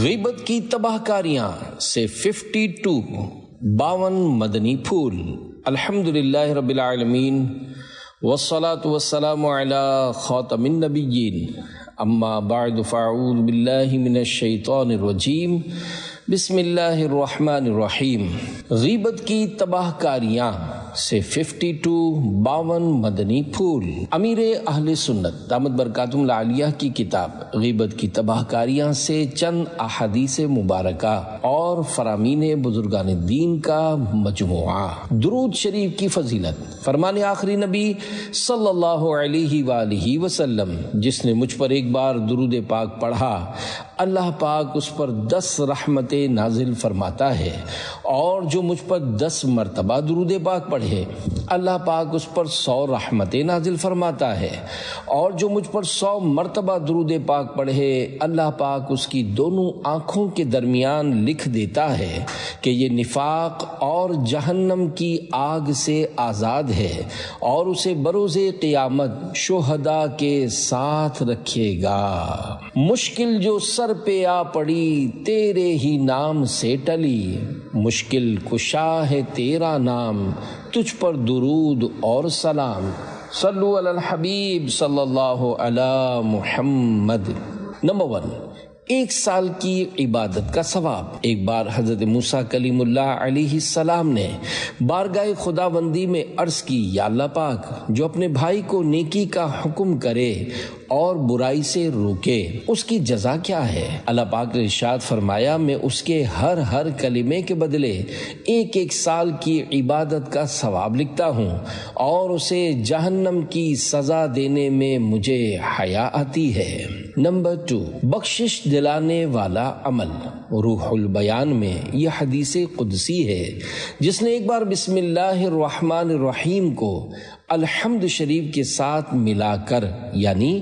غیبت کی تباہ کاریاں سے 52 مدنی پھول۔ الحمدللہ رب العالمین والصلاة والسلام علی خاتم النبیین، اما بعد فاعوذ باللہ من الشیطان الرجیم، بسم اللہ الرحمن الرحیم۔ غیبت کی تباہ کاریاں سے 52 مدنی پھول۔ امیر اہل سنت دامت برکاتہم العالیہ کی کتاب غیبت کی تباہ کاریاں سے چند احادیث مبارکہ اور فرامین بزرگان دین کا مجموعہ۔ درود شریف کی فضیلت۔ فرمان آخری نبی صلی اللہ علیہ وآلہ وسلم، جس نے مجھ پر ایک بار درود پاک پڑھا، اللہ پاک اس پر 10 رحمتیں نازل فرماتا ہے، اور جو مجھ پر 10 مرتبہ درود پاک پڑھے، اللہ پاک اس پر 100 رحمتیں نازل فرماتا ہے، اور جو مجھ پر 100 مرتبہ درود پاک پڑھے، اللہ پاک اس کی دونوں آنکھوں کے درمیان لکھ دیتا ہے کہ یہ نفاق اور جہنم کی آگ سے آزاد ہے، اور اسے بروز قیامت شہداء کے ساتھ رکھے گا۔ مشکل جو سر پہ آ پڑی تیرے ہی نام سے ٹلی، مشکل کشا ہے تیرا نام، تجھ پر درود اور سلام۔ صلو علی الحبیب صلی اللہ علی محمد۔ نمبر 1، 1 سال کی عبادت کا ثواب۔ ایک بار حضرت موسیٰ کلیم اللہ علیہ السلام نے بارگاہ خداوندی میں عرض کی، یا اللہ پاک، جو اپنے بھائی کو نیکی کا حکم کرے اور برائی سے روکے، اس کی جزا کیا ہے؟ اللہ پاک نے ارشاد فرمایا، میں اس کے ہر کلمے کے بدلے 1 سال کی عبادت کا ثواب لکھتا ہوں، اور اسے جہنم کی سزا دینے میں مجھے حیا آتی ہے۔ نمبر 2، بخشش دلانے والا عمل۔ روح البیان میں یہ حدیث قدسی ہے، جس نے ایک بار بسم اللہ الرحمن الرحیم کو الحمد شریف کے ساتھ ملا کر، یعنی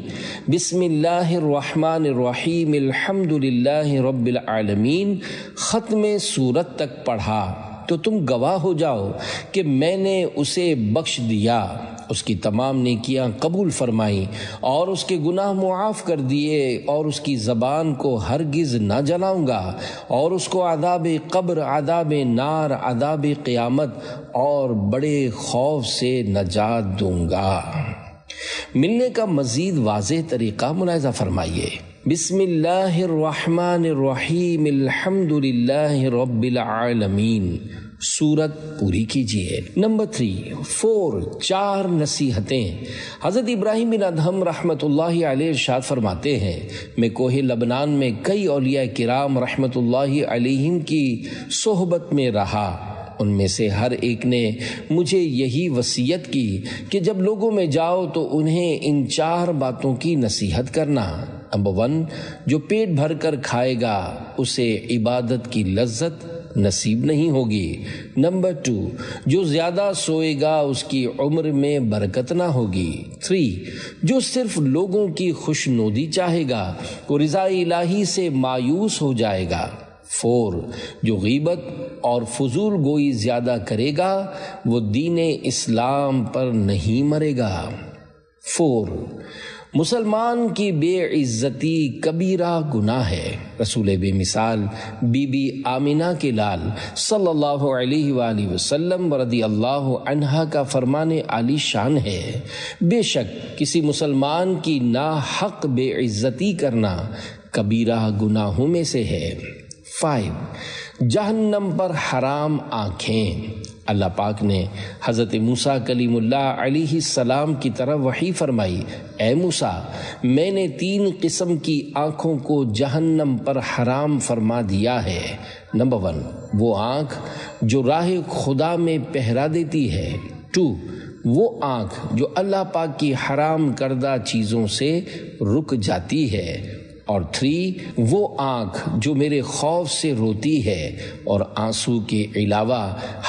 بسم اللہ الرحمن الرحیم الحمد للہ رب العالمین ختم سورت تک پڑھا، تو تم گواہ ہو جاؤ کہ میں نے اسے بخش دیا، اس کی تمام نیکیاں قبول فرمائیں، اور اس کے گناہ معاف کر دیے، اور اس کی زبان کو ہرگز نہ جلاؤں گا، اور اس کو عذاب قبر، عذاب نار، عذاب قیامت اور بڑے خوف سے نجات دوں گا۔ ملنے کا مزید واضح طریقہ ملاحظہ فرمائیے۔ بسم اللہ الرحمن الرحیم الحمد للہ رب العالمین، سورت پوری کیجیے۔ نمبر 4، 4 نصیحتیں۔ حضرت ابراہیم بن ادہم رحمۃ اللہ علیہ ارشاد فرماتے ہیں، میں کوہ لبنان میں کئی اولیاء کرام رحمۃ اللہ علیہم کی صحبت میں رہا، ان میں سے ہر ایک نے مجھے یہی وصیت کی کہ جب لوگوں میں جاؤ تو انہیں ان 4 باتوں کی نصیحت کرنا۔ نمبر 1، جو پیٹ بھر کر کھائے گا اسے عبادت کی لذت نصیب نہیں ہوگی۔ نمبر 2، جو زیادہ سوئے گا اس کی عمر میں برکت نہ ہوگی۔ 3، جو صرف لوگوں کی خوشنودی چاہے گا وہ رضا الہی سے مایوس ہو جائے گا۔ 4، جو غیبت اور فضول گوئی زیادہ کرے گا وہ دین اسلام پر نہیں مرے گا۔ 4، مسلمان کی بے عزتی کبیرہ گناہ ہے۔ رسول بے مثال بی بی آمینہ کے لال صلی اللہ علیہ وآلہ وسلم رضی اللہ عنہا کا فرمان عالی شان ہے، بے شک کسی مسلمان کی ناحق بے عزتی کرنا کبیرہ گناہوں میں سے ہے۔ 5، جہنم پر حرام آنکھیں۔ اللہ پاک نے حضرت موسیٰ کلیم اللہ علیہ السلام کی طرف وحی فرمائی، اے موسیٰ، میں نے 3 قسم کی آنکھوں کو جہنم پر حرام فرما دیا ہے۔ نمبر 1، وہ آنکھ جو راہ خدا میں پہرا دیتی ہے۔ 2، وہ آنکھ جو اللہ پاک کی حرام کردہ چیزوں سے رک جاتی ہے۔ اور 3، وہ آنکھ جو میرے خوف سے روتی ہے، اور آنسو کے علاوہ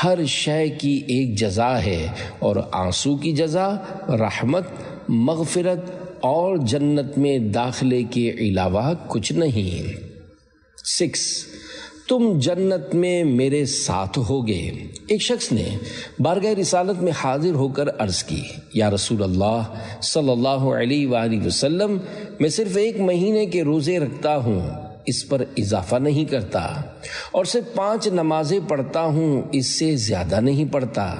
ہر شے کی ایک جزا ہے، اور آنسو کی جزا رحمت، مغفرت اور جنت میں داخلے کے علاوہ کچھ نہیں۔ 6، تم جنت میں میرے ساتھ ہوگے۔ ایک شخص نے بارگاہ رسالت میں حاضر ہو کر عرض کی، یا رسول اللہ صلی اللہ علیہ وآلہ وسلم، میں صرف 1 مہینے کے روزے رکھتا ہوں، اس پر اضافہ نہیں کرتا، اور صرف 5 نمازیں پڑھتا ہوں، اس سے زیادہ نہیں پڑھتا،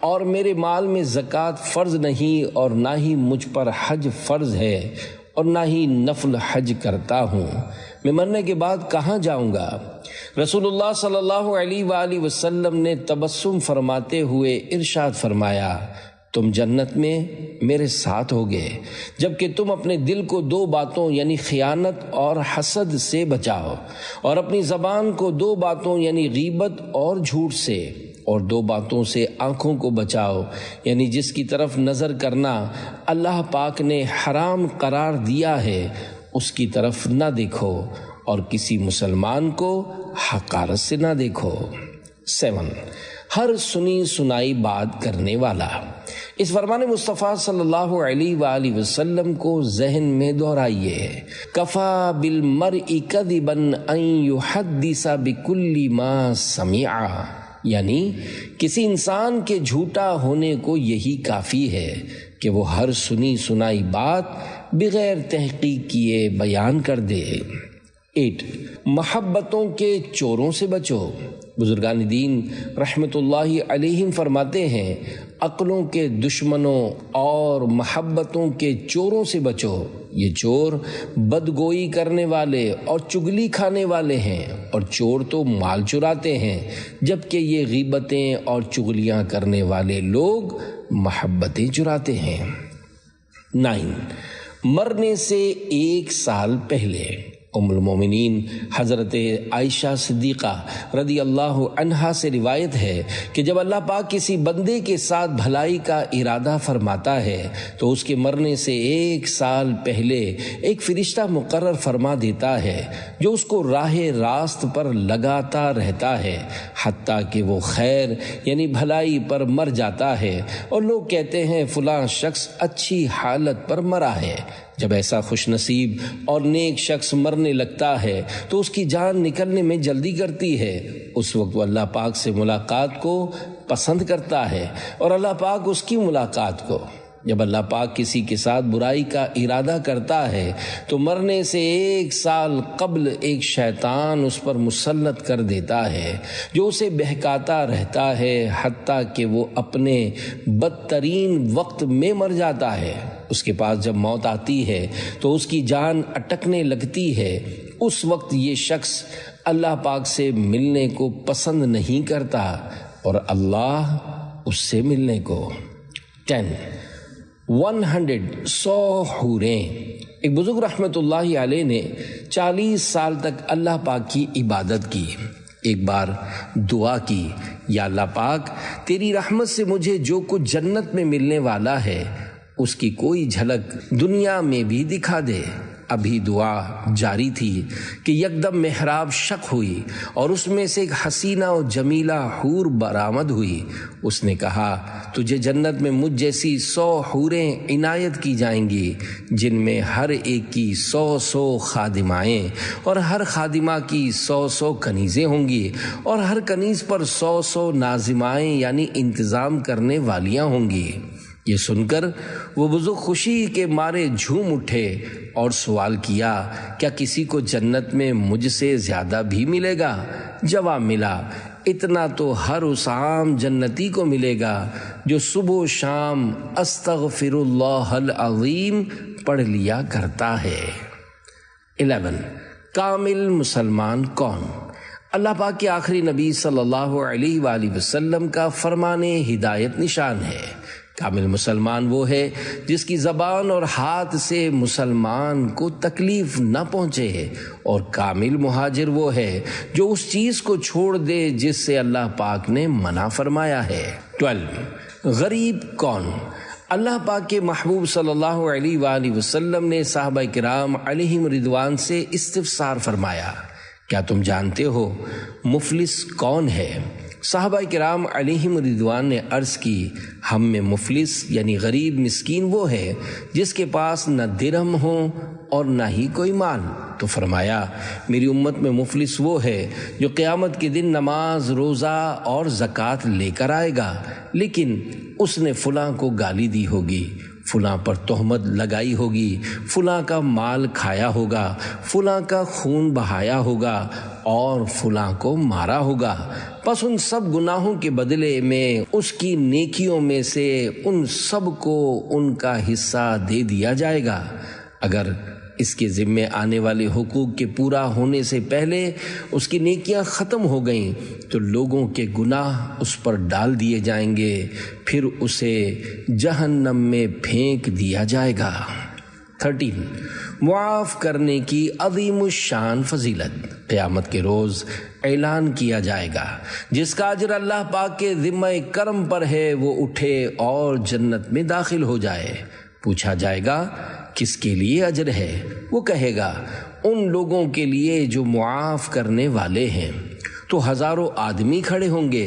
اور میرے مال میں زکوٰۃ فرض نہیں، اور نہ ہی مجھ پر حج فرض ہے، اور نہ ہی نفل حج کرتا ہوں، میں مرنے کے بعد کہاں جاؤں گا؟ رسول اللہ صلی اللہ علیہ وآلہ وسلم نے تبسم فرماتے ہوئے ارشاد فرمایا، تم جنت میں میرے ساتھ ہوگے جبکہ تم اپنے دل کو 2 باتوں یعنی خیانت اور حسد سے بچاؤ، اور اپنی زبان کو 2 باتوں یعنی غیبت اور جھوٹ سے، اور 2 باتوں سے آنکھوں کو بچاؤ، یعنی جس کی طرف نظر کرنا اللہ پاک نے حرام قرار دیا ہے اس کی طرف نہ دیکھو، اور کسی مسلمان کو حقارت سے نہ دیکھو۔ 7 ہر سنی سنائی بات کرنے والا۔ اس فرمان مصطفیٰ صلی اللہ علیہ وآلہ وسلم کو ذہن میں دہرائیے، کفا بالمرء کذبا ان یحدث بکل ما سمع، یعنی کسی انسان کے جھوٹا ہونے کو یہی کافی ہے کہ وہ ہر سنی سنائی بات بغیر تحقیق کیے بیان کر دے۔ 8 محبتوں کے چوروں سے بچو۔ بزرگان دین رحمت اللہ علیہم فرماتے ہیں، عقلوں کے دشمنوں اور محبتوں کے چوروں سے بچو۔ یہ چور بدگوئی کرنے والے اور چگلی کھانے والے ہیں، اور چور تو مال چراتے ہیں، جبکہ یہ غیبتیں اور چگلیاں کرنے والے لوگ محبتیں چراتے ہیں۔ 9 مرنے سے 1 سال پہلے۔ ام المومنین حضرت عائشہ صدیقہ رضی اللہ عنہا سے روایت ہے کہ جب اللہ پاک کسی بندے کے ساتھ بھلائی کا ارادہ فرماتا ہے تو اس کے مرنے سے 1 سال پہلے ایک فرشتہ مقرر فرما دیتا ہے جو اس کو راہ راست پر لگاتا رہتا ہے حتیٰ کہ وہ خیر یعنی بھلائی پر مر جاتا ہے، اور لوگ کہتے ہیں فلاں شخص اچھی حالت پر مرا ہے۔ جب ایسا خوش نصیب اور نیک شخص مرنے لگتا ہے تو اس کی جان نکلنے میں جلدی کرتی ہے۔ اس وقت وہ اللہ پاک سے ملاقات کو پسند کرتا ہے اور اللہ پاک اس کی ملاقات کو۔ جب اللہ پاک کسی کے ساتھ برائی کا ارادہ کرتا ہے تو مرنے سے 1 سال قبل ایک شیطان اس پر مسلط کر دیتا ہے جو اسے بہکاتا رہتا ہے حتیٰ کہ وہ اپنے بدترین وقت میں مر جاتا ہے۔ اس کے پاس جب موت آتی ہے تو اس کی جان اٹکنے لگتی ہے۔ اس وقت یہ شخص اللہ پاک سے ملنے کو پسند نہیں کرتا اور اللہ اس سے ملنے کو۔ 100 حوریں۔ ایک بزرگ رحمت اللہ علیہ نے 40 سال تک اللہ پاک کی عبادت کی۔ ایک بار دعا کی، یا اللہ پاک تیری رحمت سے مجھے جو کچھ جنت میں ملنے والا ہے اس کی کوئی جھلک دنیا میں بھی دکھا دے۔ ابھی دعا جاری تھی کہ یکدم محراب شق ہوئی اور اس میں سے ایک حسینہ و جمیلہ حور برآمد ہوئی۔ اس نے کہا تجھے جنت میں مجھ جیسی 100 حوریں عنایت کی جائیں گی جن میں ہر ایک کی 100 خادمائیں اور ہر خادمہ کی 100 کنیزیں ہوں گی اور ہر کنیز پر 100 ناظمائیں یعنی انتظام کرنے والیاں ہوں گی۔ یہ سن کر وہ بزرگ خوشی کے مارے جھوم اٹھے اور سوال کیا کیا کسی کو جنت میں مجھ سے زیادہ بھی ملے گا؟ جواب ملا اتنا تو ہر اس عام جنتی کو ملے گا جو صبح و شام استغفر اللہ العظیم پڑھ لیا کرتا ہے۔ 11 کامل مسلمان کون؟ اللہ پاک کے آخری نبی صلی اللہ علیہ وآلہ وسلم کا فرمان ہدایت نشان ہے۔ کامل مسلمان وہ ہے جس کی زبان اور ہاتھ سے مسلمان کو تکلیف نہ پہنچے، اور کامل مہاجر وہ ہے جو اس چیز کو چھوڑ دے جس سے اللہ پاک نے منع فرمایا ہے۔ 12 غریب کون؟ اللہ پاک کے محبوب صلی اللہ علیہ وآلہ وسلم نے صحابہ کرام علیہم رضوان سے استفسار فرمایا، کیا تم جانتے ہو مفلس کون ہے؟ صحابہ کرام علیہم رضوان نے عرض کی ہم میں مفلس یعنی غریب مسکین وہ ہے جس کے پاس نہ درہم ہو اور نہ ہی کوئی مال۔ تو فرمایا میری امت میں مفلس وہ ہے جو قیامت کے دن نماز روزہ اور زکوٰۃ لے کر آئے گا لیکن اس نے فلاں کو گالی دی ہوگی، فلاں پر تہمت لگائی ہوگی، فلاں کا مال کھایا ہوگا، فلاں کا خون بہایا ہوگا اور فلاں کو مارا ہوگا، پس ان سب گناہوں کے بدلے میں اس کی نیکیوں میں سے ان سب کو ان کا حصہ دے دیا جائے گا۔ اگر اس کے ذمے آنے والے حقوق کے پورا ہونے سے پہلے اس کی نیکیاں ختم ہو گئیں تو لوگوں کے گناہ اس پر ڈال دیے جائیں گے، پھر اسے جہنم میں پھینک دیا جائے گا۔ 13 معاف کرنے کی عظیم الشان فضیلت قیامت کے روز اعلان کیا جائے گا۔ جس کا اجر اللہ پاک کے ذمہ کرم پر ہے وہ اٹھے اور جنت میں داخل ہو جائے۔ پوچھا جائے گا کس کے لیے اجر ہے؟ وہ کہے گا ان لوگوں کے لیے جو معاف کرنے والے ہیں۔ تو ہزاروں آدمی کھڑے ہوں گے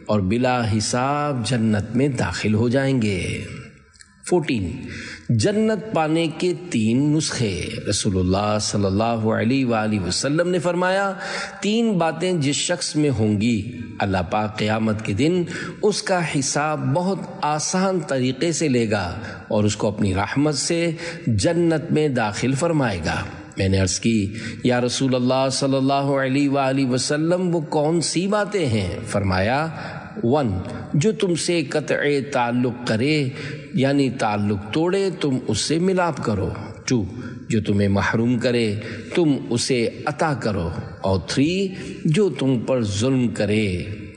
اور بلا حساب جنت میں داخل ہو جائیں گے۔ 14 جنت پانے کے 3 نسخے۔ رسول اللہ صلی اللہ علیہ وآلہ وسلم نے فرمایا 3 باتیں جس شخص میں ہوں گی اللہ پاک قیامت کے دن اس کا حساب بہت آسان طریقے سے لے گا اور اس کو اپنی رحمت سے جنت میں داخل فرمائے گا۔ میں نے عرض کی یا رسول اللہ صلی اللہ علیہ وآلہ وسلم وہ کون سی باتیں ہیں؟ فرمایا 1 جو تم سے قطع تعلق کرے یعنی تعلق توڑے تم اس سے ملاپ کرو، 2 جو تمہیں محروم کرے تم اسے عطا کرو، اور 3 جو تم پر ظلم کرے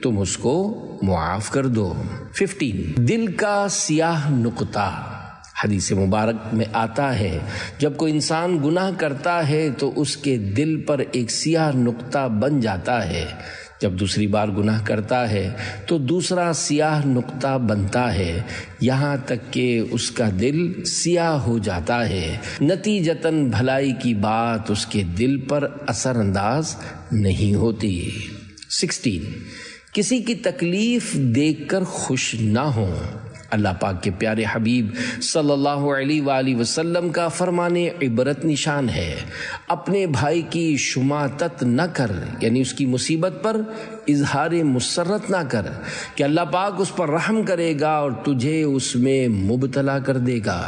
تم اس کو معاف کر دو۔ 15 دل کا سیاہ نقطہ۔ حدیث مبارک میں آتا ہے جب کوئی انسان گناہ کرتا ہے تو اس کے دل پر ایک سیاہ نقطہ بن جاتا ہے، جب دوسری بار گناہ کرتا ہے تو دوسرا سیاہ نقطہ بنتا ہے، یہاں تک کہ اس کا دل سیاہ ہو جاتا ہے، نتیجتاً بھلائی کی بات اس کے دل پر اثر انداز نہیں ہوتی۔ 16 کسی کی تکلیف دیکھ کر خوش نہ ہو۔ اللہ پاک کے پیارے حبیب صلی اللہ علیہ وآلہ وسلم کا فرمان عبرت نشان ہے، اپنے بھائی کی شماتت نہ کر، یعنی اس کی مصیبت پر اظہار مسرت نہ کر کہ اللہ پاک اس پر رحم کرے گا اور تجھے اس میں مبتلا کر دے گا۔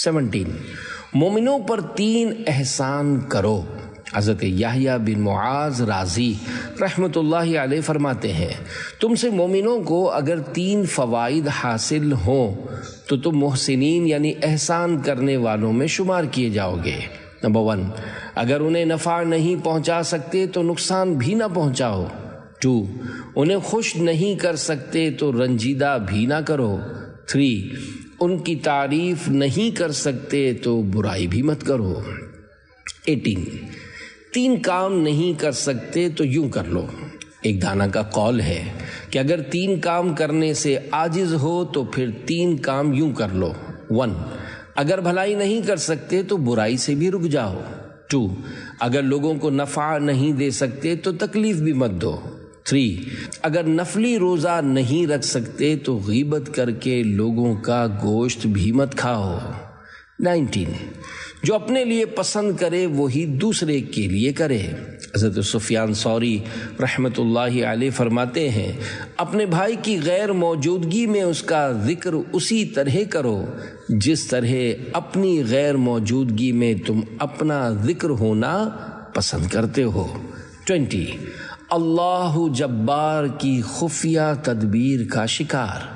17 مومنوں پر 3 احسان کرو۔ حضرت یحییٰ بن معاذ رازی رحمۃ اللہ علیہ فرماتے ہیں تم سے مومنوں کو اگر 3 فوائد حاصل ہوں تو تم محسنین یعنی احسان کرنے والوں میں شمار کیے جاؤ گے۔ نمبر 1 اگر انہیں نفع نہیں پہنچا سکتے تو نقصان بھی نہ پہنچاؤ۔ 2 انہیں خوش نہیں کر سکتے تو رنجیدہ بھی نہ کرو۔ 3 ان کی تعریف نہیں کر سکتے تو برائی بھی مت کرو۔ 18 3 کام نہیں کر سکتے تو یوں کر لو۔ ایک دانا کا قول ہے کہ اگر 3 کام کرنے سے عاجز ہو تو پھر 3 کام یوں کر لو۔ 1 اگر بھلائی نہیں کر سکتے تو برائی سے بھی رک جاؤ۔ 2 اگر لوگوں کو نفع نہیں دے سکتے تو تکلیف بھی مت دو۔ 3 اگر نفلی روزہ نہیں رکھ سکتے تو غیبت کر کے لوگوں کا گوشت بھی مت کھاؤ۔ 19 جو اپنے لیے پسند کرے وہی دوسرے کے لیے کرے۔ حضرت سفیان ثوری رحمۃ اللہ علیہ فرماتے ہیں اپنے بھائی کی غیر موجودگی میں اس کا ذکر اسی طرح کرو جس طرح اپنی غیر موجودگی میں تم اپنا ذکر ہونا پسند کرتے ہو۔ 20 اللہ جبار کی خفیہ تدبیر کا شکار۔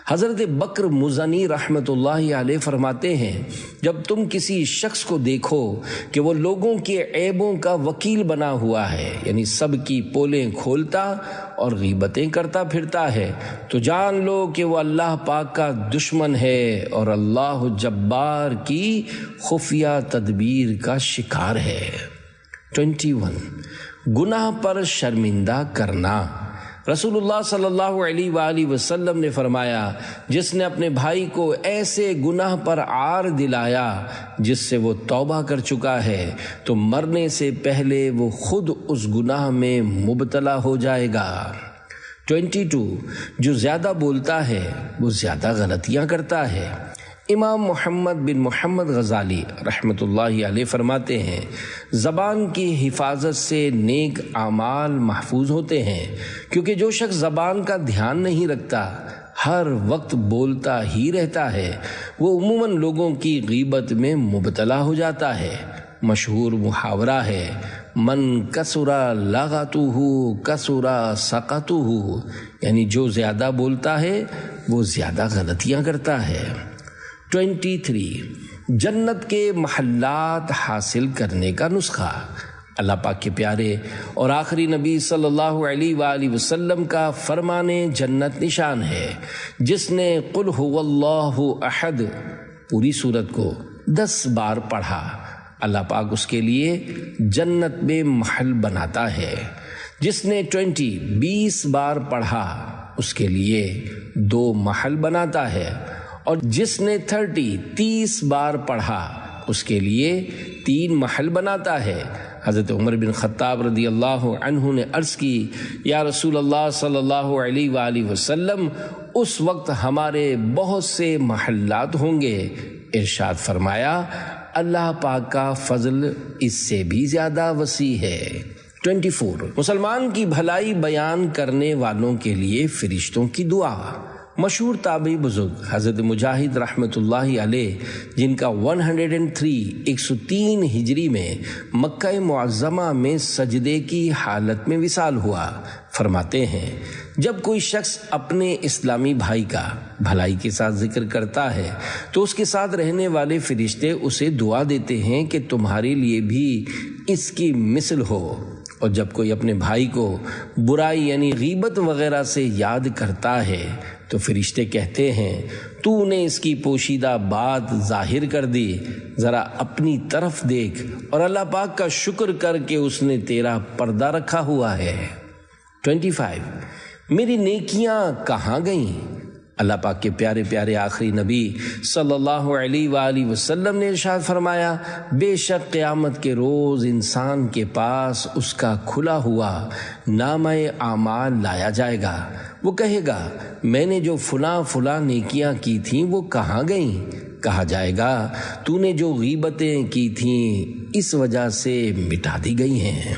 حضرت بکر مزنی رحمۃ اللہ علیہ فرماتے ہیں جب تم کسی شخص کو دیکھو کہ وہ لوگوں کے عیبوں کا وکیل بنا ہوا ہے، یعنی سب کی پولیں کھولتا اور غیبتیں کرتا پھرتا ہے، تو جان لو کہ وہ اللہ پاک کا دشمن ہے اور اللہ جبار کی خفیہ تدبیر کا شکار ہے۔ 21 گناہ پر شرمندہ کرنا۔ رسول اللہ صلی اللہ علیہ وآلہ وسلم نے فرمایا جس نے اپنے بھائی کو ایسے گناہ پر عار دلایا جس سے وہ توبہ کر چکا ہے تو مرنے سے پہلے وہ خود اس گناہ میں مبتلا ہو جائے گا۔ 22 جو زیادہ بولتا ہے وہ زیادہ غلطیاں کرتا ہے۔ امام محمد بن محمد غزالی رحمۃ اللہ علیہ فرماتے ہیں زبان کی حفاظت سے نیک اعمال محفوظ ہوتے ہیں، کیونکہ جو شخص زبان کا دھیان نہیں رکھتا ہر وقت بولتا ہی رہتا ہے، وہ عموماً لوگوں کی غیبت میں مبتلا ہو جاتا ہے۔ مشہور محاورہ ہے، من کثر لغتہ کثر سقطہ، یعنی جو زیادہ بولتا ہے وہ زیادہ غلطیاں کرتا ہے۔ 23 جنت کے محلات حاصل کرنے کا نسخہ۔ اللہ پاک کے پیارے اور آخری نبی صلی اللہ علیہ وآلہ وسلم کا فرمان جنت نشان ہے، جس نے قل هو اللہ احد پوری سورت کو 10 بار پڑھا، اللہ پاک اس کے لیے جنت میں محل بناتا ہے۔ جس نے 20 بار پڑھا اس کے لیے 2 محل بناتا ہے، اور جس نے 30 بار پڑھا اس کے لیے 3 محل بناتا ہے۔ حضرت عمر بن خطاب رضی اللہ عنہ نے عرض کی، یا رسول اللہ صلی اللہ علیہ وآلہ وسلم، اس وقت ہمارے بہت سے محلات ہوں گے۔ ارشاد فرمایا، اللہ پاک کا فضل اس سے بھی زیادہ وسیع ہے۔ 24 مسلمان کی بھلائی بیان کرنے والوں کے لیے فرشتوں کی دعا۔ مشہور تابعی بزرگ حضرت مجاہد رحمۃ اللہ علیہ، جن کا 103 ہجری میں مکہ معظمہ میں سجدے کی حالت میں وصال ہوا، فرماتے ہیں، جب کوئی شخص اپنے اسلامی بھائی کا بھلائی کے ساتھ ذکر کرتا ہے تو اس کے ساتھ رہنے والے فرشتے اسے دعا دیتے ہیں کہ تمہارے لیے بھی اس کی مثل ہو، اور جب کوئی اپنے بھائی کو برائی یعنی غیبت وغیرہ سے یاد کرتا ہے تو فرشتے کہتے ہیں، تو نے اس کی پوشیدہ بات ظاہر کر دی، ذرا اپنی طرف دیکھ اور اللہ پاک کا شکر کر کے اس نے تیرا پردہ رکھا ہوا ہے۔ 25 میری نیکیاں کہاں گئیں؟ اللہ پاک کے پیارے پیارے آخری نبی صلی اللہ علیہ وآلہ وسلم نے ارشاد فرمایا، بے شک قیامت کے روز انسان کے پاس اس کا کھلا ہوا نامہ اعمال لایا جائے گا۔ وہ کہے گا، میں نے جو فلاں نیکیاں کی تھیں وہ کہاں گئیں؟ کہا جائے گا، تو نے جو غیبتیں کی تھیں اس وجہ سے مٹا دی گئی ہیں۔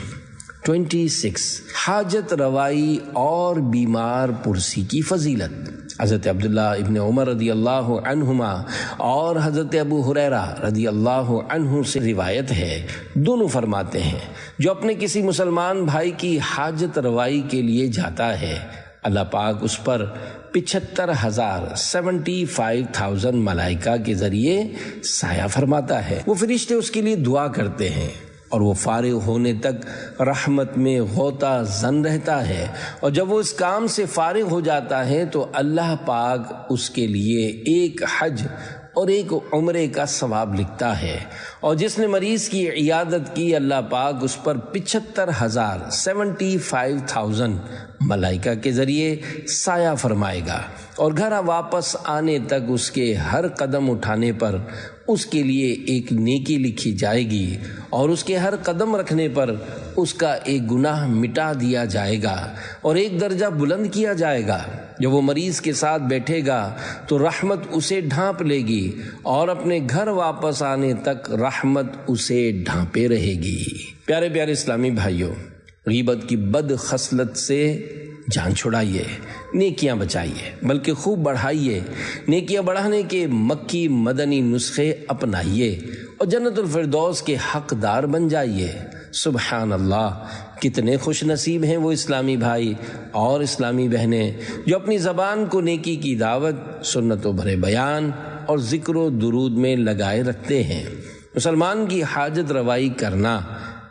26 حاجت روائی اور بیمار پرسی کی فضیلت۔ حضرت عبداللہ ابن عمر رضی اللہ عنہما اور حضرت ابو ہریرہ رضی اللہ عنہ سے روایت ہے، دونوں فرماتے ہیں، جو اپنے کسی مسلمان بھائی کی حاجت روائی کے لیے جاتا ہے، اللہ پاک اس پر 75,000 ملائکہ کے ذریعے سایہ فرماتا ہے۔ وہ فرشتے اس کے لیے دعا کرتے ہیں اور وہ فارغ ہونے تک رحمت میں غوطہ زن رہتا ہے، اور جب وہ اس کام سے فارغ ہو جاتا ہے تو اللہ پاک اس کے لیے 1 حج اور 1 عمرے کا ثواب لکھتا ہے، اور جس نے مریض کی عیادت کی اللہ پاک اس پر 75,000 ملائکہ کے ذریعے سایہ فرمائے گا، اور گھر واپس آنے تک اس کے ہر قدم اٹھانے پر اس کے لیے 1 نیکی لکھی جائے گی، اور اس کے ہر قدم رکھنے پر اس کا 1 گناہ مٹا دیا جائے گا اور 1 درجہ بلند کیا جائے گا۔ جب وہ مریض کے ساتھ بیٹھے گا تو رحمت اسے ڈھانپ لے گی، اور اپنے گھر واپس آنے تک رحمت اسے ڈھانپے رہے گی۔ پیارے پیارے اسلامی بھائیوں، غیبت کی بد خصلت سے جان چھڑائیے، نیکیاں بچائیے بلکہ خوب بڑھائیے، نیکیاں بڑھانے کے مکی مدنی نسخے اپنائیے اور جنت الفردوس کے حقدار بن جائیے۔ سبحان اللہ، کتنے خوش نصیب ہیں وہ اسلامی بھائی اور اسلامی بہنیں جو اپنی زبان کو نیکی کی دعوت، سنت و بھرے بیان اور ذکر و درود میں لگائے رکھتے ہیں۔ مسلمان کی حاجت روائی کرنا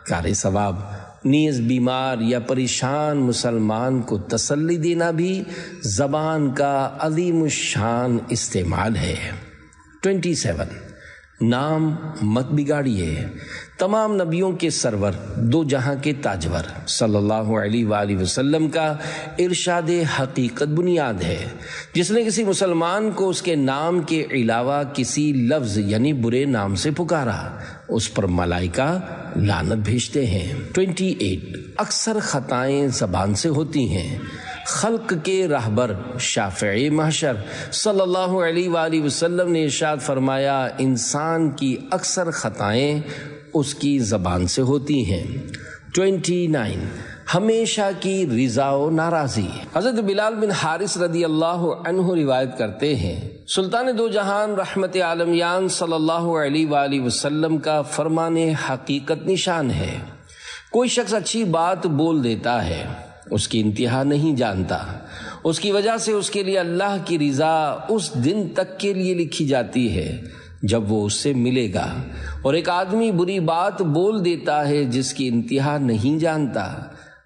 کار ثواب، نیز بیمار یا پریشان مسلمان کو تسلی دینا بھی زبان کا عظیم الشان استعمال ہے۔ 27 نام مت بگاڑیے۔ تمام نبیوں کے سرور، 2 جہاں کے تاجور صلی اللہ علیہ وآلہ وسلم کا ارشاد حقیقت بنیاد ہے، جس نے کسی مسلمان کو اس کے نام کے علاوہ کسی لفظ یعنی برے نام سے پکارا، اس پر ملائکہ لعنت بھیجتے ہیں۔ 28 اکثر خطائیں زبان سے ہوتی ہیں۔ خلق کے رہبر شافعی محشر صلی اللہ علیہ وآلہ وسلم نے ارشاد فرمایا، انسان کی اکثر خطائیں اس کی زبان سے ہوتی ہیں۔ 29 ہمیشہ کی رضا و ناراضی۔ حضرت بلال بن حارث رضی اللہ عنہ روایت کرتے ہیں، سلطان دو جہان رحمت عالمیان صلی اللہ علیہ وآلہ وسلم کا فرمان حقیقت نشان ہے، کوئی شخص اچھی بات بول دیتا ہے، اس کی انتہا نہیں جانتا، اس کی وجہ سے اس کے لیے اللہ کی رضا اس دن تک کے لیے لکھی جاتی ہے جب وہ اس سے ملے گا، اور ایک آدمی بری بات بول دیتا ہے جس کی انتہا نہیں جانتا،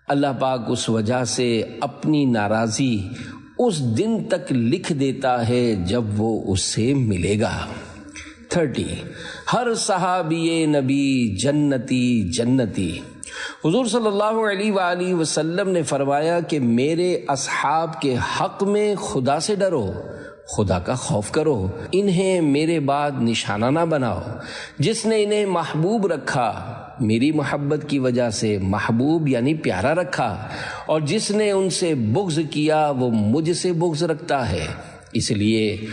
اللہ پاک اس وجہ سے اپنی ناراضی اس دن تک لکھ دیتا ہے جب وہ اس سے ملے گا۔ 30 ہر صحابی نبی جنتی جنتی۔ حضور صلی اللہ علیہ وآلہ وسلم نے فرمایا کہ میرے اصحاب کے حق میں خدا سے ڈرو، خدا کا خوف کرو، انہیں میرے بعد نشانہ نہ بناؤ۔ جس نے انہیں محبوب رکھا میری محبت کی وجہ سے محبوب یعنی پیارا رکھا، اور جس نے ان سے بغض کیا وہ مجھ سے بغض رکھتا ہے، اس لیے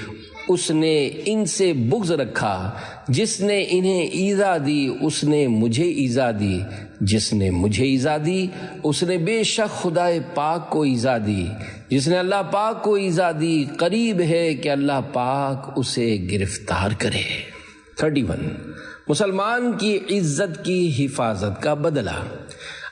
اس نے ان سے بغض رکھا۔ جس نے انہیں ایذا دی اس نے مجھے ایذا دی، جس نے مجھے ایذا دی اس نے بے شک خدا پاک کو ایذا دی، جس نے اللہ پاک کو ایذا دی قریب ہے کہ اللہ پاک اسے گرفتار کرے۔ 31 مسلمان کی عزت کی حفاظت کا بدلہ۔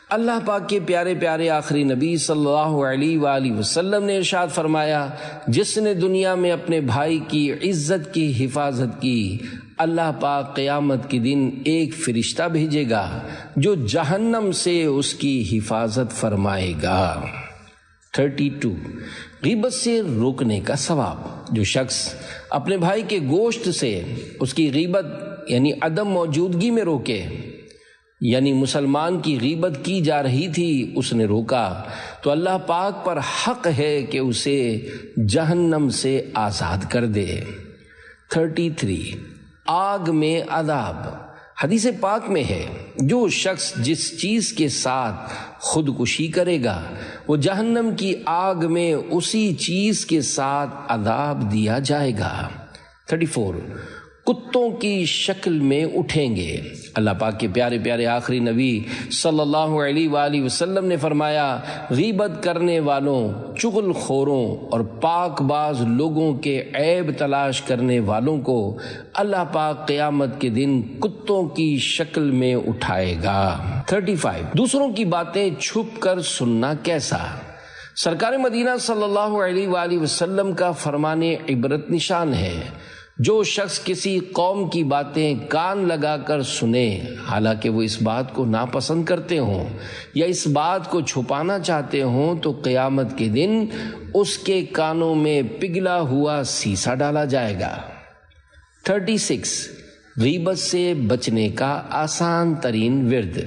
اللہ پاک کے پیارے پیارے آخری نبی صلی اللہ علیہ وآلہ وسلم نے ارشاد فرمایا، جس نے دنیا میں اپنے بھائی کی عزت کی حفاظت کی، اللہ پاک قیامت کے دن ایک فرشتہ بھیجے گا جو جہنم سے اس کی حفاظت فرمائے گا۔ 32 غیبت سے روکنے کا ثواب۔ جو شخص اپنے بھائی کے گوشت سے اس کی غیبت یعنی عدم موجودگی میں روکے، یعنی مسلمان کی غیبت کی جا رہی تھی اس نے روکا، تو اللہ پاک پر حق ہے کہ اسے جہنم سے آزاد کر دے۔ 33 آگ میں عذاب۔ حدیث پاک میں ہے، جو شخص جس چیز کے ساتھ خودکشی کرے گا وہ جہنم کی آگ میں اسی چیز کے ساتھ عذاب دیا جائے گا۔ 34 کتوں کی شکل میں اٹھیں گے۔ اللہ پاک کے پیارے پیارے آخری نبی صلی اللہ علیہ وآلہ وسلم نے فرمایا، غیبت کرنے والوں، چغل خوروں اور پاک باز لوگوں کے عیب تلاش کرنے والوں کو اللہ پاک قیامت کے دن کتوں کی شکل میں اٹھائے گا۔ 35 دوسروں کی باتیں چھپ کر سننا کیسا۔ سرکار مدینہ صلی اللہ علیہ وآلہ وسلم کا فرمان عبرت نشان ہے، جو شخص کسی قوم کی باتیں کان لگا کر سنے حالانکہ وہ اس بات کو ناپسند کرتے ہوں یا اس بات کو چھپانا چاہتے ہوں، تو قیامت کے دن اس کے کانوں میں پگھلا ہوا سیسا ڈالا جائے گا۔ 36 غیبت سے بچنے کا آسان ترین ورد۔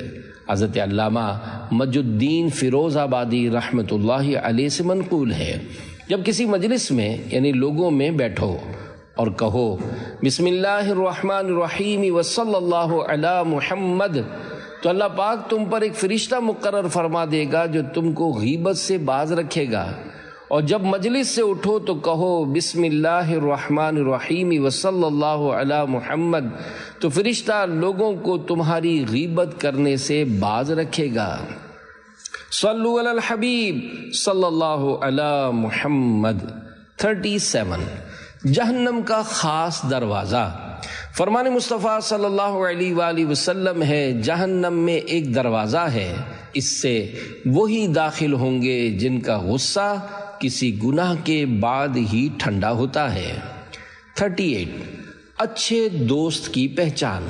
حضرت علامہ مجد الدین فیروز آبادی رحمۃ اللہ علیہ سے منقول ہے، جب کسی مجلس میں یعنی لوگوں میں بیٹھو اور کہو بسم اللہ الرحمن الرحیم وصلی اللہ علی محمد، تو اللہ پاک تم پر ایک فرشتہ مقرر فرما دے گا جو تم کو غیبت سے باز رکھے گا، اور جب مجلس سے اٹھو تو کہو بسم اللہ الرحمن الرحیم وصلی اللہ علی محمد، تو فرشتہ لوگوں کو تمہاری غیبت کرنے سے باز رکھے گا۔ صلو علی الحبیب صلی اللہ علی محمد۔ 37 جہنم کا خاص دروازہ۔ فرمان مصطفیٰ صلی اللہ علیہ وآلہ وسلم ہے، جہنم میں ایک دروازہ ہے، اس سے وہی داخل ہوں گے جن کا غصہ کسی گناہ کے بعد ہی ٹھنڈا ہوتا ہے۔ 38 اچھے دوست کی پہچان۔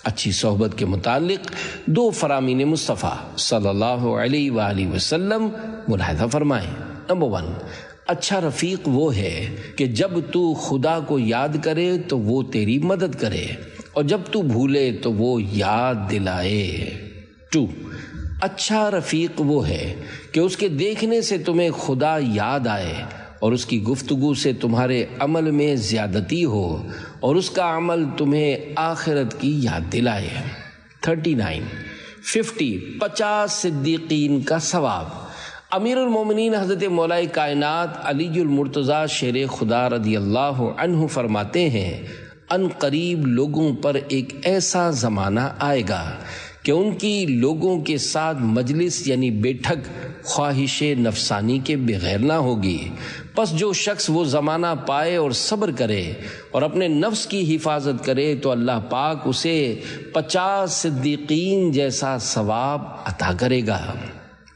اچھی صحبت کے متعلق دو فرامین مصطفیٰ صلی اللہ علیہ وآلہ وسلم ملاحظہ فرمائیں۔ نمبر 1 اچھا رفیق وہ ہے کہ جب تو خدا کو یاد کرے تو وہ تیری مدد کرے، اور جب تو بھولے تو وہ یاد دلائے۔ 2 اچھا رفیق وہ ہے کہ اس کے دیکھنے سے تمہیں خدا یاد آئے، اور اس کی گفتگو سے تمہارے عمل میں زیادتی ہو، اور اس کا عمل تمہیں آخرت کی یاد دلائے۔ 50 صدیقین کا ثواب۔ امیر المومنین حضرت مولا کائنات علی المرتضیٰ شیر خدا رضی اللہ عنہ فرماتے ہیں، ان قریب لوگوں پر ایک ایسا زمانہ آئے گا کہ ان کی لوگوں کے ساتھ مجلس یعنی بیٹھک خواہش نفسانی کے بغیر نہ ہوگی۔ پس جو شخص وہ زمانہ پائے اور صبر کرے اور اپنے نفس کی حفاظت کرے تو اللہ پاک اسے 50 صدیقین جیسا ثواب عطا کرے گا۔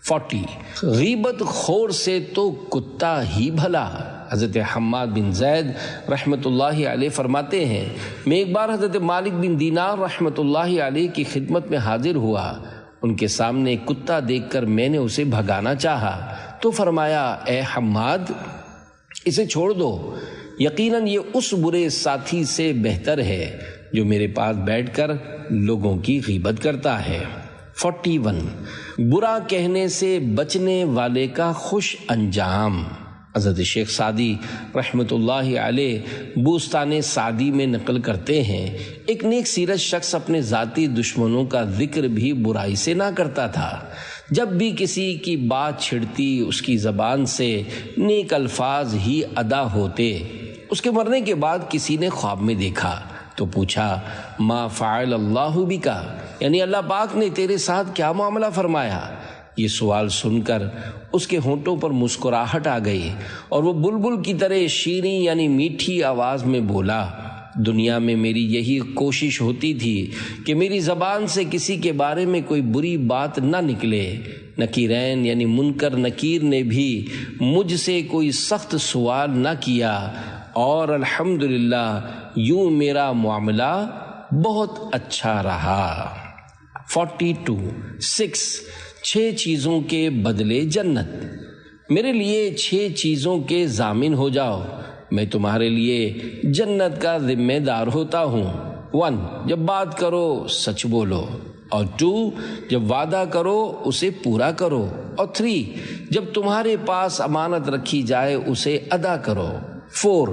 40 غیبت خور سے تو کتا ہی بھلا۔ حضرت حماد بن زید رحمۃ اللہ علیہ فرماتے ہیں، میں ایک بار حضرت مالک بن دینار رحمۃ اللہ علیہ کی خدمت میں حاضر ہوا۔ ان کے سامنے ایک کتا دیکھ کر میں نے اسے بھگانا چاہا تو فرمایا، اے حماد اسے چھوڑ دو، یقیناً یہ اس برے ساتھی سے بہتر ہے جو میرے پاس بیٹھ کر لوگوں کی غیبت کرتا ہے۔ 41 برا کہنے سے بچنے والے کا خوش انجام۔ حضرت شیخ سعدی رحمۃ اللہ علیہ بوستان سعدی میں نقل کرتے ہیں، ایک نیک سیرت شخص اپنے ذاتی دشمنوں کا ذکر بھی برائی سے نہ کرتا تھا۔ جب بھی کسی کی بات چھڑتی اس کی زبان سے نیک الفاظ ہی ادا ہوتے۔ اس کے مرنے کے بعد کسی نے خواب میں دیکھا تو پوچھا، ما فعل اللہ بکا، یعنی اللہ پاک نے تیرے ساتھ کیا معاملہ فرمایا؟ یہ سوال سن کر اس کے ہونٹوں پر مسکراہٹ آ گئی اور وہ بلبل کی طرح شیریں یعنی میٹھی آواز میں بولا، دنیا میں میری یہی کوشش ہوتی تھی کہ میری زبان سے کسی کے بارے میں کوئی بری بات نہ نکلے۔ نکیرین یعنی منکر نکیر نے بھی مجھ سے کوئی سخت سوال نہ کیا اور الحمدللہ یوں میرا معاملہ بہت اچھا رہا۔ 42 6 چیزوں کے بدلے جنت۔ میرے لیے 6 چیزوں کے ضامن ہو جاؤ، میں تمہارے لیے جنت کا ذمہ دار ہوتا ہوں۔ 1 جب بات کرو سچ بولو، اور 2 جب وعدہ کرو اسے پورا کرو، اور 3 جب تمہارے پاس امانت رکھی جائے اسے ادا کرو۔ 4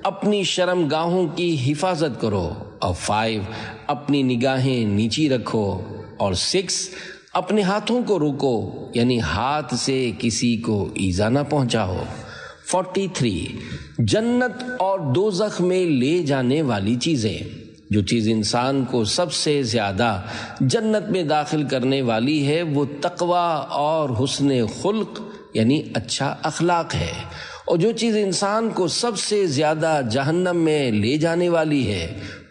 اپنی شرم گاہوں کی حفاظت کرو، اور 5 اپنی نگاہیں نیچی رکھو، اور 6 اپنے ہاتھوں کو روکو یعنی ہاتھ سے کسی کو ایذا نہ پہنچاؤ۔ 43 جنت اور دوزخ میں لے جانے والی چیزیں۔ جو چیز انسان کو سب سے زیادہ جنت میں داخل کرنے والی ہے وہ تقوی اور حسن خلق یعنی اچھا اخلاق ہے، اور جو چیز انسان کو سب سے زیادہ جہنم میں لے جانے والی ہے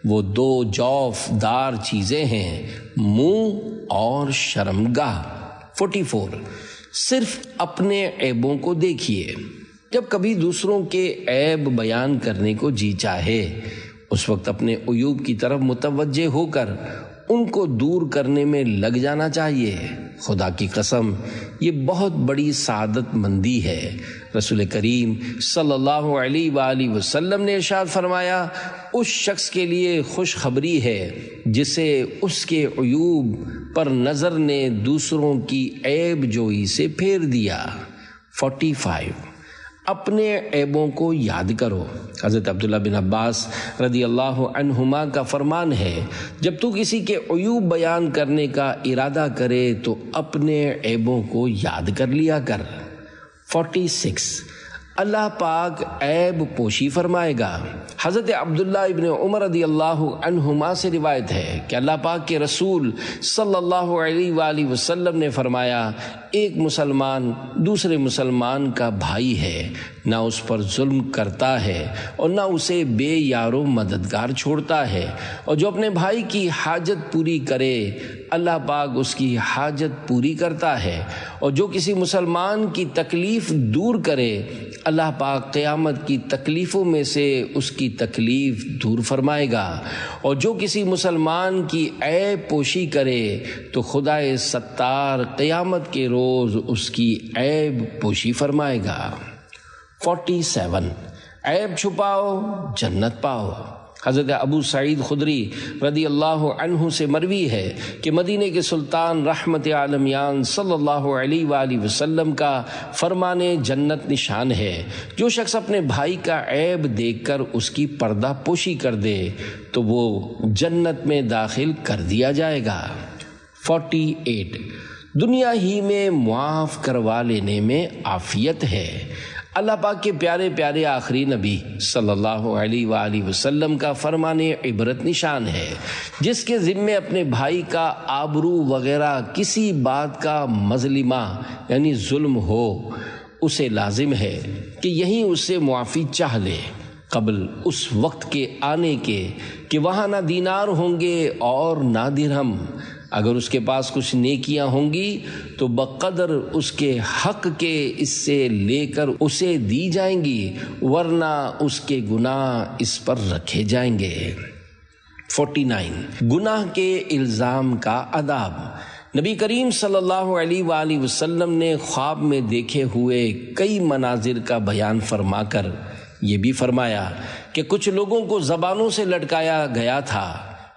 وہ 2 جوف دار چیزیں ہیں، منہ اور شرمگاہ۔ 44 صرف اپنے عیبوں کو دیکھیے۔ جب کبھی دوسروں کے عیب بیان کرنے کو جی چاہے اس وقت اپنے عیوب کی طرف متوجہ ہو کر ان کو دور کرنے میں لگ جانا چاہیے۔ خدا کی قسم یہ بہت بڑی سعادت مندی ہے۔ رسول کریم صلی اللہ علیہ وآلہ وسلم نے ارشاد فرمایا، اس شخص کے لیے خوشخبری ہے جسے اس کے عیوب پر نظر نے دوسروں کی عیب جوئی سے پھیر دیا۔ 45 اپنے عیبوں کو یاد کرو۔ حضرت عبداللہ بن عباس رضی اللہ عنہما کا فرمان ہے، جب تو کسی کے عیوب بیان کرنے کا ارادہ کرے تو اپنے عیبوں کو یاد کر لیا کر۔ 46 اللہ پاک عیب پوشی فرمائے گا۔ حضرت عبداللہ ابن عمر رضی اللہ عنہما سے روایت ہے کہ اللہ پاک کے رسول صلی اللہ علیہ وآلہ وسلم نے فرمایا، ایک مسلمان دوسرے مسلمان کا بھائی ہے، نہ اس پر ظلم کرتا ہے اور نہ اسے بے یار و مددگار چھوڑتا ہے، اور جو اپنے بھائی کی حاجت پوری کرے اللہ پاک اس کی حاجت پوری کرتا ہے، اور جو کسی مسلمان کی تکلیف دور کرے اللہ پاک قیامت کی تکلیفوں میں سے اس کی تکلیف دور فرمائے گا، اور جو کسی مسلمان کی عیب پوشی کرے تو خدائے ستار قیامت کے روز اس کی عیب پوشی فرمائے گا۔ 47 عیب چھپاؤ جنت پاؤ۔ حضرت ابو سعید خدری رضی اللہ عنہ سے مروی ہے کہ مدینے کے سلطان رحمت عالمیان صلی اللہ علیہ وآلہ وسلم کا فرمان جنت نشان ہے، جو شخص اپنے بھائی کا عیب دیکھ کر اس کی پردہ پوشی کر دے تو وہ جنت میں داخل کر دیا جائے گا۔ 48 دنیا ہی میں معاف کروا لینے میں عافیت ہے، اللہ پاک کے پیارے پیارے آخری نبی صلی اللہ علیہ وآلہ وسلم کا فرمان عبرت نشان ہے، جس کے ذمے اپنے بھائی کا آبرو وغیرہ کسی بات کا مظلمہ یعنی ظلم ہو، اسے لازم ہے کہ یہیں اسے معافی چاہ لے قبل اس وقت کے آنے کے کہ وہاں نہ دینار ہوں گے اور نہ درہم۔ اگر اس کے پاس کچھ نیکیاں ہوں گی تو بقدر اس کے حق کے اس سے لے کر اسے دی جائیں گی، ورنہ اس کے گناہ اس پر رکھے جائیں گے۔ 49 گناہ کے الزام کا آداب۔ نبی کریم صلی اللہ علیہ وآلہ وسلم نے خواب میں دیکھے ہوئے کئی مناظر کا بیان فرما کر یہ بھی فرمایا کہ کچھ لوگوں کو زبانوں سے لٹکایا گیا تھا۔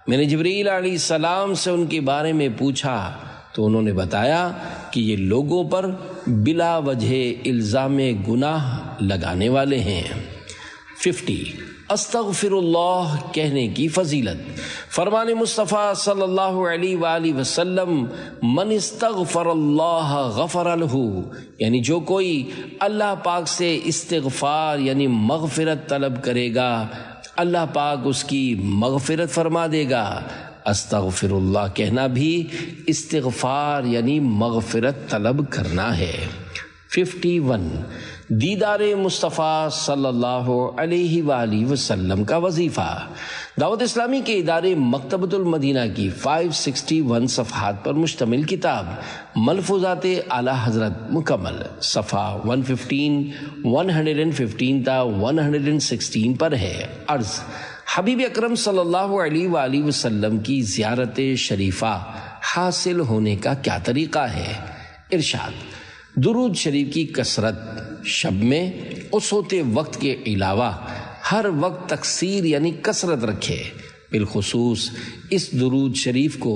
میں نے جبرائیل علیہ السلام سے ان کے بارے میں پوچھا تو انہوں نے بتایا کہ یہ لوگوں پر بلا وجہ الزام گناہ لگانے والے ہیں۔ 50 استغفر اللہ کہنے کی فضیلت۔ فرمان مصطفیٰ صلی اللہ علیہ وآلہ وسلم من استغفر اللہ غفر لہ، یعنی جو کوئی اللہ پاک سے استغفار یعنی مغفرت طلب کرے گا اللہ پاک اس کی مغفرت فرما دے گا۔ استغفر اللہ کہنا بھی استغفار یعنی مغفرت طلب کرنا ہے۔ 51 دیدار مصطفیٰ صلی اللہ علیہ وآلہ وسلم کا وظیفہ۔ دعوت اسلامی کے ادارے مکتبۃ المدینہ کی 561 صفحات پر مشتمل کتاب ملفوظات اعلیٰ حضرت مکمل صفحہ 115 115 تا 116 پر ہے۔ عرض حبیب اکرم صلی اللہ علیہ وآلہ وسلم کی زیارت شریفہ حاصل ہونے کا کیا طریقہ ہے؟ ارشاد درود شریف کی کثرت، شب میں اس ہوتے وقت کے علاوہ ہر وقت تکثیر یعنی کثرت رکھے، بالخصوص اس درود شریف کو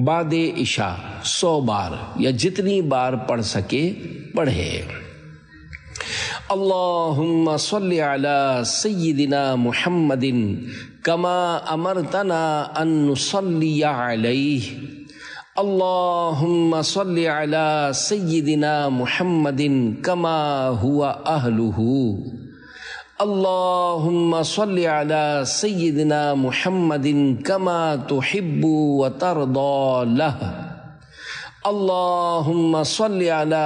بعد عشاء 100 بار یا جتنی بار پڑھ سکے پڑھے۔ اللہم صلی علی سیدنا محمد کما امرتنا ان نصلی علیہ۔ اللہم صلی علی سیدنا محمد کما ہوا اہلہ۔ اللہم صلی علی سیدنا محمد کما تحب و ترضی لہ۔ اللہم صلی علی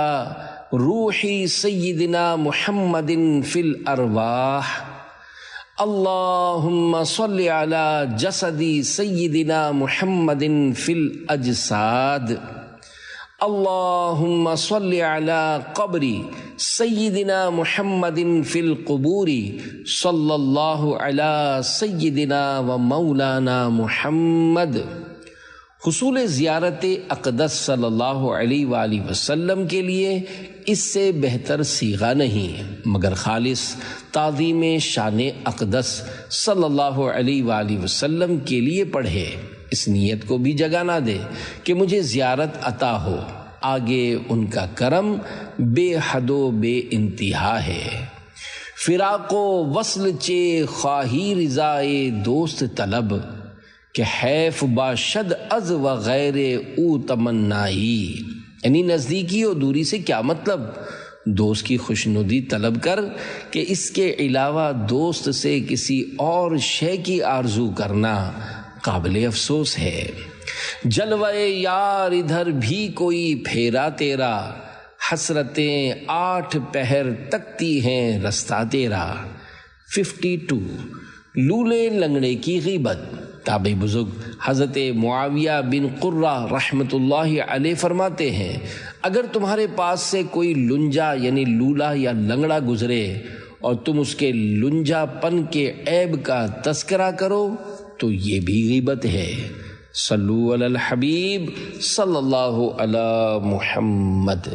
روح سیدنا محمد فی الارواح۔ اللہم صلی علی جسد سیدنا محمد فی الاجساد۔ اللہم صلی علی قبر سیدنا محمد فی القبور صلی اللہ علی سیدنا و مولانا محمد۔ حصول زیارت اقدس صلی اللہ علیہ وآلہ وسلم کے لیے اس سے بہتر صیغہ نہیں مگر خالص تعظیم شان اقدس صلی اللہ علیہ وآلہ وسلم کے لیے پڑھے۔ اس نیت کو بھی جگہ نہ دے کہ مجھے زیارت عطا ہو، آگے ان کا کرم بے حد و بے انتہا ہے۔ فراق و وصل چے خواہی رضائے دوست طلب، کہ حیف باشد از و غیر او تمنائی، یعنی نزدیکی اور دوری سے کیا مطلب؟ دوست کی خوشنودی طلب کر کہ اس کے علاوہ دوست سے کسی اور شے کی آرزو کرنا قابل افسوس ہے۔ جلوہ یار ادھر بھی کوئی پھیرا تیرا، حسرتیں 8 پہر تکتی ہیں رستہ تیرا۔ 52 لولے لنگڑے کی غیبت۔ تابعی بزرگ حضرت معاویہ بن قرہ رحمۃ اللہ علیہ فرماتے ہیں اگر تمہارے پاس سے کوئی لنجا یعنی لولا یا لنگڑا گزرے اور تم اس کے لنجا پن کے عیب کا تذکرہ کرو تو یہ بھی غیبت ہے۔ صلو علی الحبیب صلی اللہ علی محمد۔